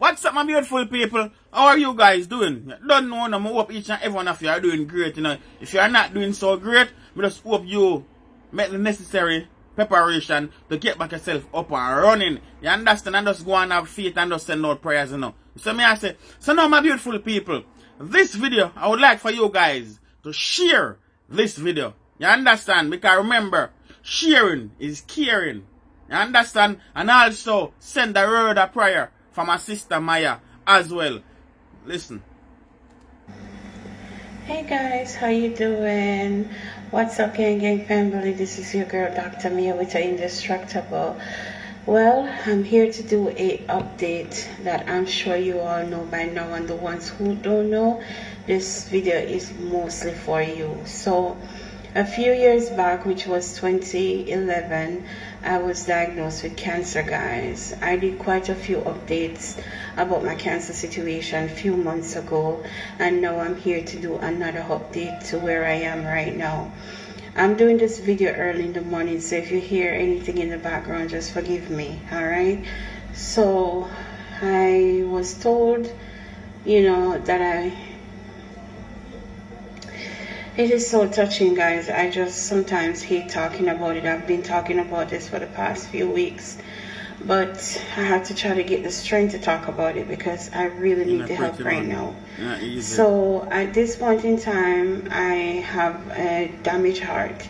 What's up, my beautiful people? How are you guys doing? Don't know, I hope each and every one of you are doing great. If you are not doing so great, I just hope you make the necessary preparation to get back yourself up and running. You understand? And just go and have faith and just send out prayers, So me I say, so now my beautiful people, this video, I would like for you guys to share this video. You understand? Because remember, sharing is caring. You understand? And also send a word of prayer for my sister Maya as well. Listen. Hey guys, how you doing? What's up, gang family? This is your girl Dr. Mia with Indestructible. Well, I'm here to do a update that I'm sure you all know by now, and the ones who don't know, this video is mostly for you. So a few years back, which was 2011, I was diagnosed with cancer, guys. I did quite a few updates about my cancer situation a few months ago, and now I'm here to do another update to where I am right now. I'm doing this video early in the morning, so if you hear anything in the background, just forgive me, alright? So I was told, that it is so touching, guys. I just sometimes hate talking about it. I've been talking about this for the past few weeks, but I have to try to get the strength to talk about it because I really need the help right now. So at this point in time, I have a damaged heart.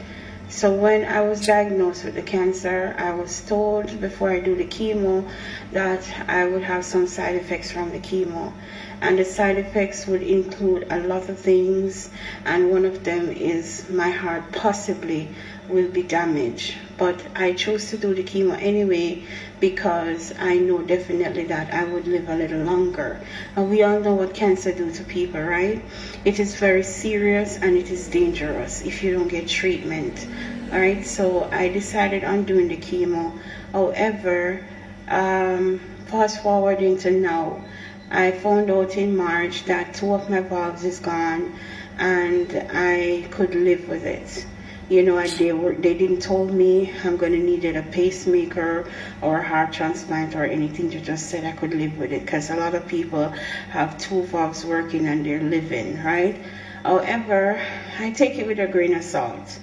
So when I was diagnosed with the cancer, I was told before I do the chemo that I would have some side effects from the chemo. And the side effects would include a lot of things, and one of them is my heart possibly will be damaged. But I chose to do the chemo anyway because I know definitely that I would live a little longer. And we all know what cancer do to people, right? It is very serious and it is dangerous if you don't get treatment. Alright, so I decided on doing the chemo. However, fast forwarding to now, I found out in March that 2 of my valves is gone and I could live with it. They didn't told me I'm going to need a pacemaker or a heart transplant or anything. They just said I could live with it because a lot of people have 2 valves working and they're living, right? However, I take it with a grain of salt.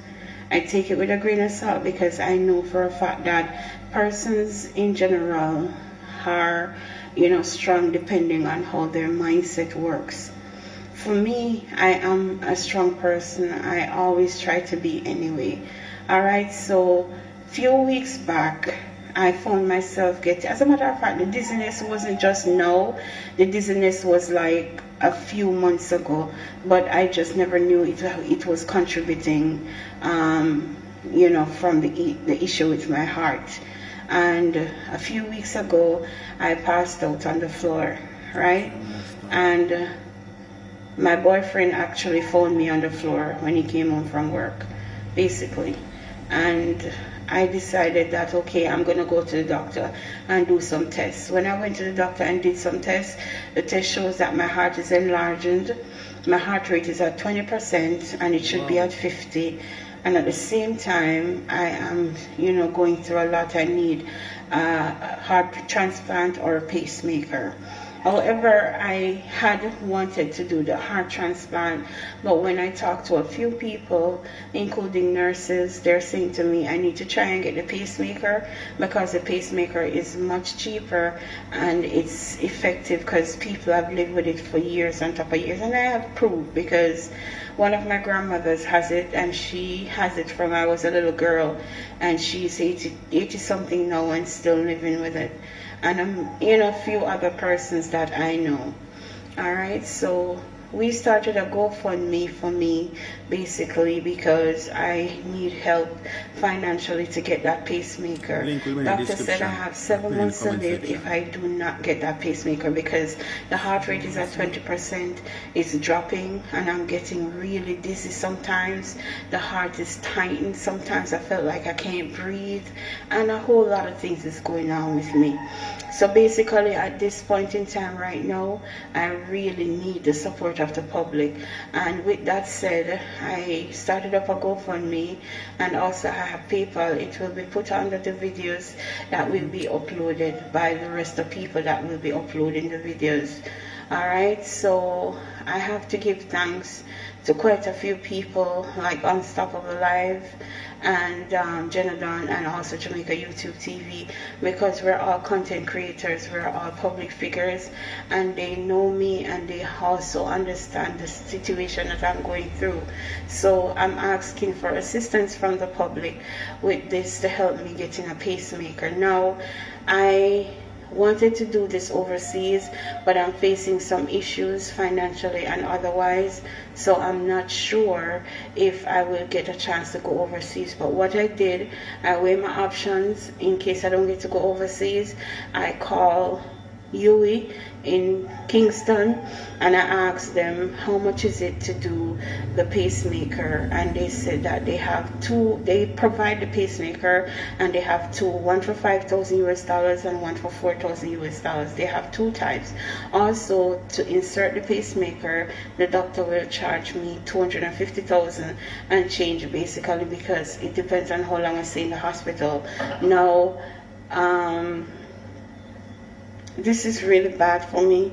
I take it with a grain of salt because I know for a fact that persons in general are strong depending on how their mindset works. For me, I am a strong person. I always try to be anyway. Alright, so few weeks back, I found myself getting, as a matter of fact, the dizziness wasn't just now. The dizziness was like a few months ago, but I just never knew it was contributing, from the issue with my heart. And a few weeks ago, I passed out on the floor, right? And my boyfriend actually found me on the floor when he came home from work, basically. And I decided that, okay, I'm going to go to the doctor and do some tests. When I went to the doctor and did some tests, the test shows that my heart is enlarged. My heart rate is at 20% and it should be at 50. And at the same time, I am, going through a lot. I need a heart transplant or a pacemaker. However, I had wanted to do the heart transplant, but when I talked to a few people, including nurses, they're saying to me I need to try and get the pacemaker because the pacemaker is much cheaper and it's effective because people have lived with it for years on top of years. And I have proof because one of my grandmothers has it, and she has it from I was a little girl, and she's 80 something now and still living with it. And a few other persons that I know. Alright, so we started a GoFundMe for me, basically because I need help financially to get that pacemaker. Doctor said I have 7 months to live if I do not get that pacemaker because the heart rate is at 20%, it's dropping, and I'm getting really dizzy sometimes. The heart is tightened. Sometimes I felt like I can't breathe, and a whole lot of things is going on with me. So basically at this point in time right now, I really need the support support of the public. And with that said, I started up a GoFundMe, and also I have PayPal. It will be put under the videos that will be uploaded by the rest of people that will be uploading the videos. Alright, so I have to give thanks to quite a few people like Unstoppable Live and Jenadon, and also Jamaica YouTube TV, because we're all content creators, we're all public figures, and they know me and they also understand the situation that I'm going through. So I'm asking for assistance from the public with this to help me getting a pacemaker. Now, I wanted to do this overseas, but I'm facing some issues financially and otherwise, so I'm not sure if I will get a chance to go overseas. But what I did, I weigh my options in case I don't get to go overseas. I call Yui in Kingston and I asked them how much is it to do the pacemaker, and they said that they have two, they provide the pacemaker and they have two, one for $5,000 and one for $4,000. They have two types. Also, to insert the pacemaker, the doctor will charge me $250,000 and change, basically, because it depends on how long I stay in the hospital. Now, this is really bad for me,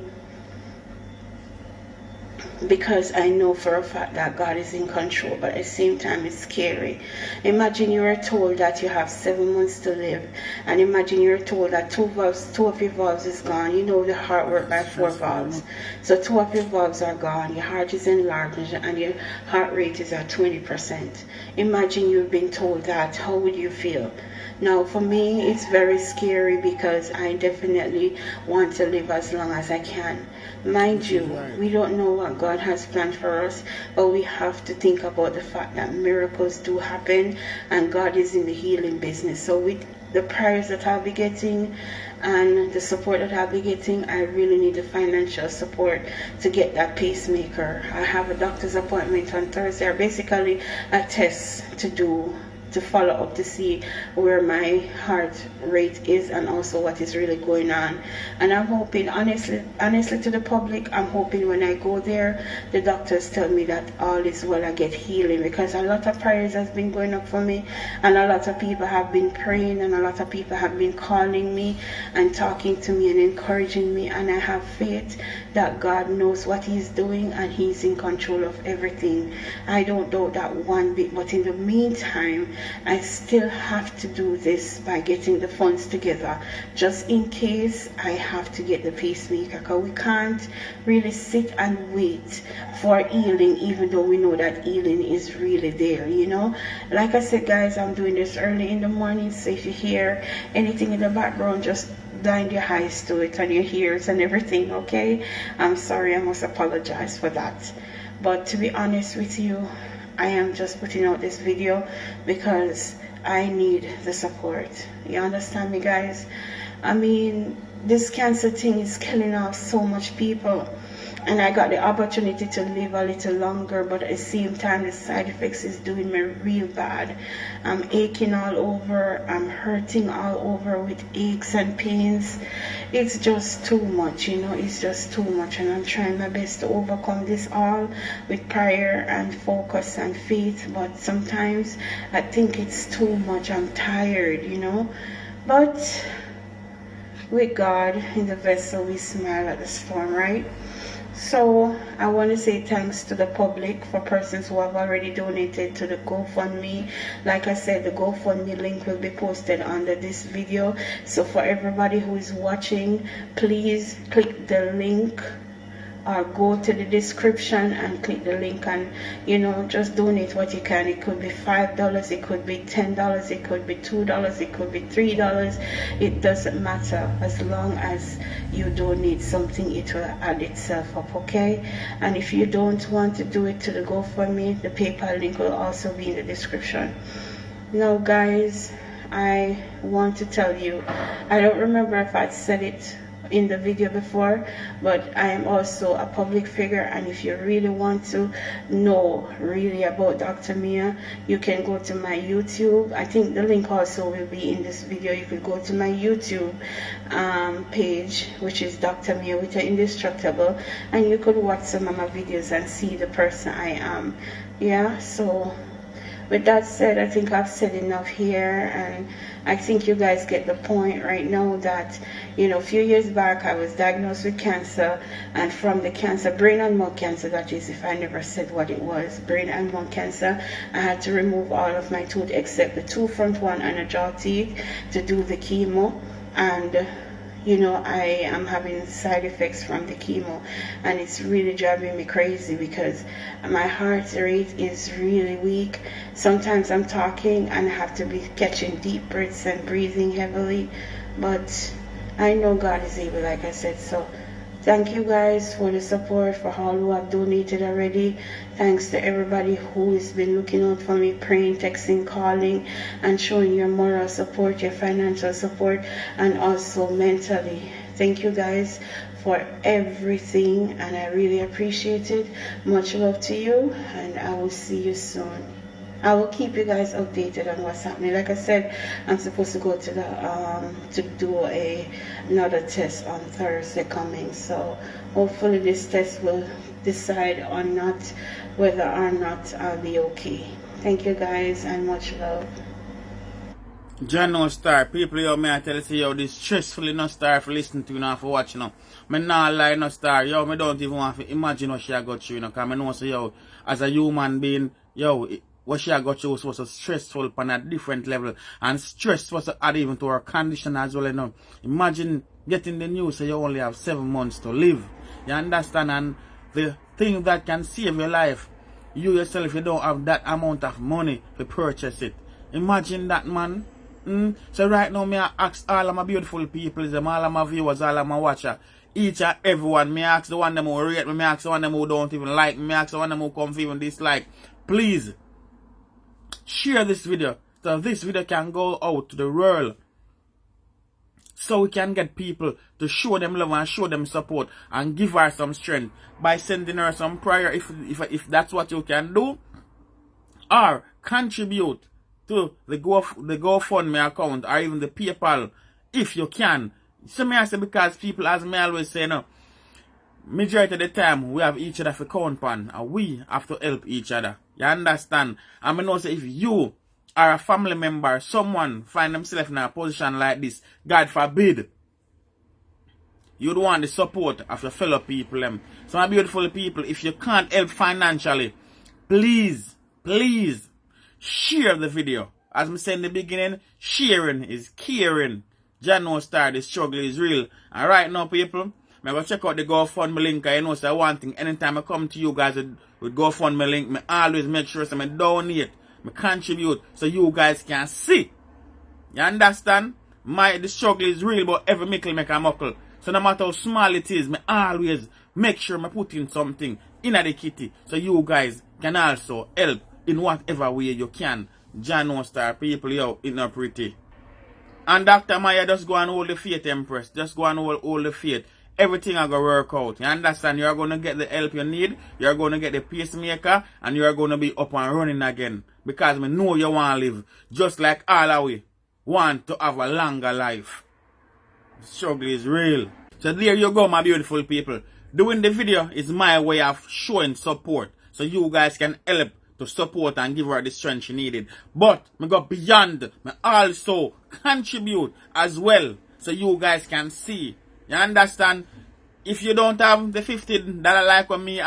because I know for a fact that God is in control, but at the same time it's scary. Imagine you are told that you have 7 months to live, and imagine you're told that two of your valves is gone. You know the heart works by 4 valves, so 2 of your valves are gone, your heart is enlarged and your heart rate is at 20%. Imagine you've been told that. How would you feel? Now, for me, it's very scary, because I definitely want to live as long as I can. Mind you, we don't know what God has planned for us, but we have to think about the fact that miracles do happen, and God is in the healing business. So with the prayers that I'll be getting and the support that I'll be getting, I really need the financial support to get that pacemaker. I have a doctor's appointment on Thursday, or basically a test to do, to follow up to see where my heart rate is and also what is really going on. And I'm hoping, honestly to the public, I'm hoping when I go there, the doctors tell me that all is well, I get healing, because a lot of prayers has been going up for me, and a lot of people have been praying, and a lot of people have been calling me and talking to me and encouraging me, and I have faith that God knows what He's doing and He's in control of everything. I don't doubt that one bit, but in the meantime, I still have to do this by getting the funds together, just in case I have to get the pacemaker, because we can't really sit and wait for healing, even though we know that healing is really there, you know. Like I said, guys, I'm doing this early in the morning, so if you hear anything in the background, just blind your eyes to it and your ears and everything, okay? I'm sorry, I must apologize for that. But to be honest with you, I am just putting out this video because I need the support. You understand me, guys? I mean, this cancer thing is killing off so much people, and I got the opportunity to live a little longer, but at the same time the side effects is doing me real bad. I'm aching all over, I'm hurting all over with aches and pains. It's just too much, you know, it's just too much, and I'm trying my best to overcome this all with prayer and focus and faith, but sometimes I think it's too much. I'm tired, you know, but with God in the vessel we smile at the storm, right? So I want to say thanks to the public, for persons who have already donated to the GoFundMe. Like I said, the GoFundMe link will be posted under this video. So for everybody who is watching, please click the link, or go to the description and click the link, and you know, just donate what you can. It could be $5, it could be $10, it could be $2, it could be $3. It doesn't matter, as long as you donate something, it will add itself up, okay? And if you don't want to do it to the GoFundMe, the PayPal link will also be in the description. Now, guys, I want to tell you, I don't remember if I said it in the video before, but I am also a public figure, and if you really want to know really about Dr. Mia, you can go to my YouTube. I think the link also will be in this video. You could go to my YouTube page, which is Dr. Mia with the Indestructible, and you could watch some of my videos and see the person I am. Yeah, so with that said, I think I've said enough here, and I think you guys get the point right now that, you know, a few years back I was diagnosed with cancer, and from the cancer, brain and mouth cancer, that is, if I never said what it was, brain and mouth cancer, I had to remove all of my teeth except the two front one and a jaw teeth to do the chemo. And you know, I am having side effects from the chemo, and it's really driving me crazy because my heart rate is really weak. Sometimes I'm talking and I have to be catching deep breaths and breathing heavily, but I know God is able, like I said. So thank you guys for the support, for all who have donated already. Thanks to everybody who has been looking out for me, praying, texting, calling, and showing your moral support, your financial support, and also mentally. Thank you guys for everything, and I really appreciate it. Much love to you, and I will see you soon. I will keep you guys updated on what's happening. Like I said, I'm supposed to go to the to do another test on Thursday coming. So hopefully this test will decide or not whether or not I'll be okay. Thank you guys, and much love. John no star, people yo, me I tell you, yo, this stressfully no star for listening to you now, for watching now. Me not lie no star, yo, me don't even want to imagine what she a got through, you know, cause me know so, yo, as a human being, yo, what she a got through was so stressful on a different level, and stress was add even to her condition as well, you know. Imagine getting the news, so you only have 7 months to live, you understand, and the thing that can save your life, you yourself, you don't have that amount of money to purchase it. Imagine that, man. So right now, me I ask all of my beautiful people, all of my viewers, all of my watchers, each and everyone, me ask the one them who rate me, me ask the one them who don't even like me, me ask the one them who come even dislike. Please, share this video, so this video can go out to the world, so we can get people to show them love and show them support, and give her some strength, by sending her some prayer, if that's what you can do, or contribute to the GoFundMe account, or even the PayPal, if you can. So me I say, because people, as me always say, no, majority of the time we have each other for count pan, and we have to help each other. You understand? And I know say if you are a family member, someone find themselves in a position like this, God forbid, you'd want the support of your fellow people. So my beautiful people, if you can't help financially, please, please, share the video. As I said in the beginning, sharing is caring. John no star, the struggle is real. And right now, people, I'm going to check out the GoFundMe link. You know, so one thing, anytime I come to you guys with GoFundMe link, I always make sure I donate, I contribute, so you guys can see. You understand? The struggle is real, but every mickle make a muckle. So no matter how small it is, I always make sure I put in something in the kitty, so you guys can also help in whatever way you can. John no star, people, yo, it's not pretty. And Dr. Maya, just go and hold the faith, Empress. Just go and hold the faith. Everything are going to work out. You understand? You are going to get the help you need. You are going to get the pacemaker. And you are going to be up and running again. Because I know you want to live. Just like all of we want to have a longer life. The struggle is real. So there you go, my beautiful people. Doing the video is my way of showing support. So you guys can help to support and give her the strength she needed. But me go beyond. Me also contribute as well, so you guys can see. You understand? If you don't have the $50 like what me